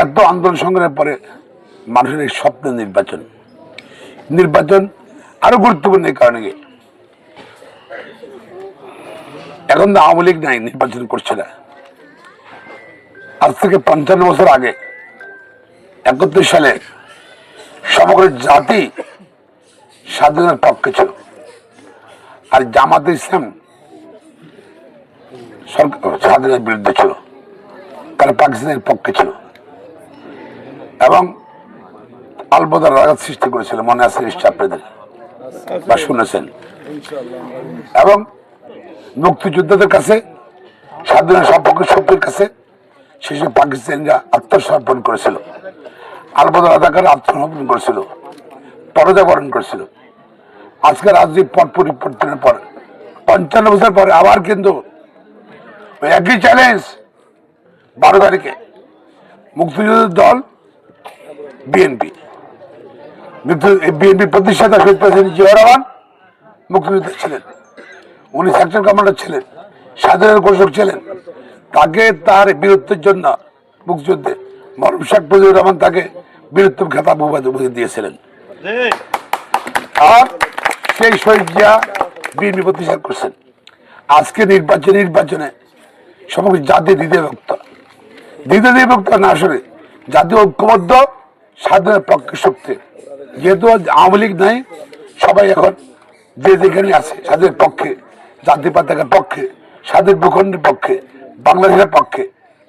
এত আন্দোলন সংগ্রামের পরে মানুষের এই স্বপ্ন নির্বাচন আরো গুরুত্বপূর্ণ এই কারণে এখন তো আওয়ামী লীগ নাই, নির্বাচন করছে না। আজ থেকে ৫৫ বছর আগে ৭১ সালে সমগ্র জাতি স্বাধীনতার পক্ষে ছিল, আর জামাতে ইসলাম স্বাধীনতার বিরুদ্ধে ছিল, তারা পাকিস্তানের পক্ষে ছিল এবং আলবদর রাগাত সৃষ্টি করেছিল। মনে আছে নিশ্চয় আপনাদের বা শুনেছেন। এবং মুক্তিযোদ্ধাদের কাছে, স্বাধীনতা সপক্ষ শক্তির কাছে শেষে পাকিস্তানিরা আত্মসমর্পণ করেছিল, আলবদর রাজাকার আত্মসমর্পণ করেছিল, পরাজয় করেছিল। আজকে রাজনীতির পট পরিবর্তনের পর ৫৫ বছর পরে আবার কিন্তু একই চ্যালেঞ্জ। ১২ তারিখে মুক্তিযুদ্ধের দল বিএনপি প্রতিষ্ঠাতা শহীদ প্রেসিডেন্ট জিয়াউর রহমান মুক্তিযুদ্ধ ছিলেন, উনি সেক্টর কমান্ডার ছিলেন, স্বাধীনতার ঘোষক ছিলেন। তাকে তার বীরত্বের জন্য মুক্তিযুদ্ধে মরহুম শেখ মুজিবুর রহমান তাকে বীরত্ব খেতাব উপাধি দিয়েছিলেন। আর সেই শহীদ জিয়া বিএনপি প্রতিষ্ঠা করছেন। আজকে নির্বাচনে সমগ্র জাতি দ্বিতীয় বিভক্ত না, আসলে জাতীয় ঐক্যবদ্ধ স্বাধীনতার পক্ষে শক্তি। যেহেতু আওয়ামী লীগ নাই, সবাই এখন যে যেখানে আছে স্বাধীনের পক্ষে, জাতীয় পতাকার পক্ষে, স্বাধীন ভূখণ্ডের পক্ষে, বাংলাদেশের পক্ষে,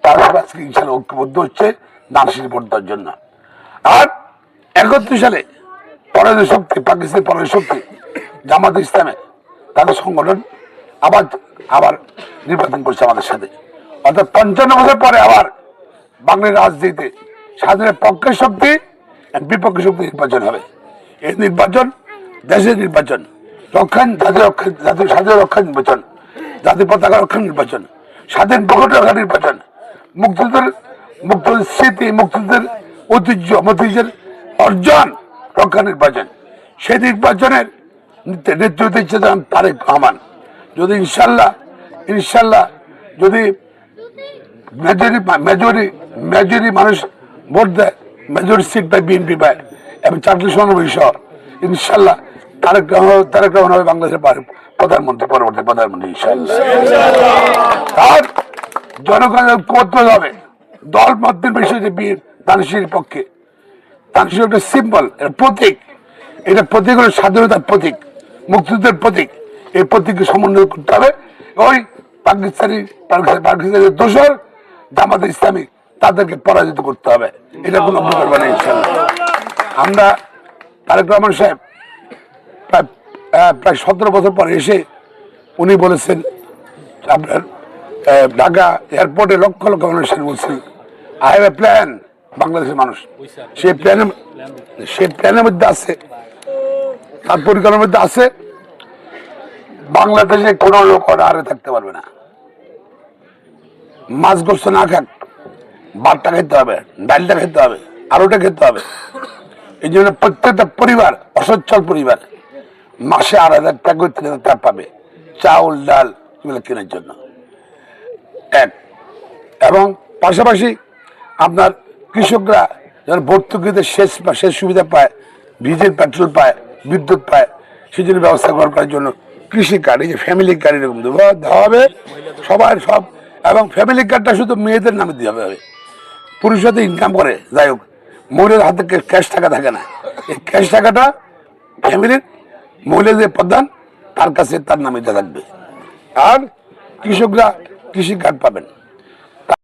তারা সবাই আজকে ইনশাল্লাহ ঐক্যবদ্ধ হচ্ছে নাসির ভোট দেওয়ার জন্য। আর ৭১ সালে পরাজয় শক্তি, পাকিস্তানের পরাজয় শক্তি জামাত ইসলামে তাদের সংগঠন আবার নির্বাচন করছে আমাদের সাথে। অর্থাৎ ৫৫ বছর পরে আবার বাংলার রাজনীতিতে স্বাধীনের পক্ষের শক্তি, বিপক্ষের শক্তি নির্বাচন হবে। এই নির্বাচন দেশের নির্বাচন, জাতীয় স্বাধীন রক্ষা নির্বাচন, জাতীয় পতাকা রক্ষা নির্বাচন, স্বাধীন ভূখণ্ড রক্ষা নির্বাচন, মুক্তিযুদ্ধের স্মৃতি, মুক্তিযুদ্ধের ঐতিহ্যের অর্জন রক্ষা নির্বাচন। সেই নির্বাচনের নেতৃত্ব দিচ্ছে তারেক রহমান। যদি ইনশাল্লাহ যদি মেজরিটি মানুষ ভোট দেয়, মেজরিটি সিট পায় বিএনপি পায় এবং ৪৯ সহ, ইনশাল্লাহ তারেক রহমান হবে বাংলাদেশের প্রধানমন্ত্রী, পরবর্তী প্রধানমন্ত্রী ইনশাল্লাহ। আর জনগণের ঐক্যবদ্ধ হবে। দল মতের বিষয়ে দানশীর পক্ষে, দানশীর একটা সিম্বল, এটা প্রতীক, এটা প্রতীক হলো স্বাধীনতার প্রতীক, মুক্তিযুদ্ধের প্রতীক। এই প্রতীককে সমন্বয় করতে হবে। ওই পাকিস্তানি দোসর জামাত ইসলামী তাদেরকে পরাজিত করতে হবে। এটা কোনো ব্যাপার না ইনশাল্লাহ। আমরা তারেক রহমান সাহেব প্রায় ১৭ বছর পরে এসে উনি বলেছেন, আপনার ঢাকা এয়ারপোর্টে লক্ষ লক্ষ মানুষের বলছেন, আই হ্যাভ এ প্ল্যান। বাংলাদেশের মানুষ সেই প্ল্যানের মধ্যে আছে, তার পরিকল্পনার মধ্যে আছে, বাংলাদেশে কোন লোক অনাহারে থাকতে পারবে না। মাছ গোস্ত না খাক, ভাতটা খেতে হবে, ডালটা খেতে হবে, আলুটা খেতে হবে। এই জন্য প্রত্যেকটা পরিবার, অসচ্ছল পরিবার, মাসে ৮,০০০ টাকা টাকা পাবে চাউল ডাল এগুলো কেনার জন্য। এবং পাশাপাশি আপনার কৃষকরা যেন ভর্তুকিতে শেষ সুবিধা পায়, ডিজেল পেট্রোল পায়, বিদ্যুৎ পায়, সেই জন্য ব্যবস্থা করার জন্য কৃষি কার্ড, এই যে ফ্যামিলি কার্ড এরকম দেওয়া হবে সবার সব। এবং ফ্যামিলি কার্ডটা শুধু মেয়েদের নামে দেওয়া হবে। পুরুষরা তো ইনকাম করে, যাই হোক, মহিলার হাতে ক্যাশ টাকা থাকে না। এই ক্যাশ টাকাটা ফ্যামিলির মহিলা যে প্রধান তার কাছে তার নামে থাকবে। আর কৃষকরা কৃষি কার্ড পাবেন।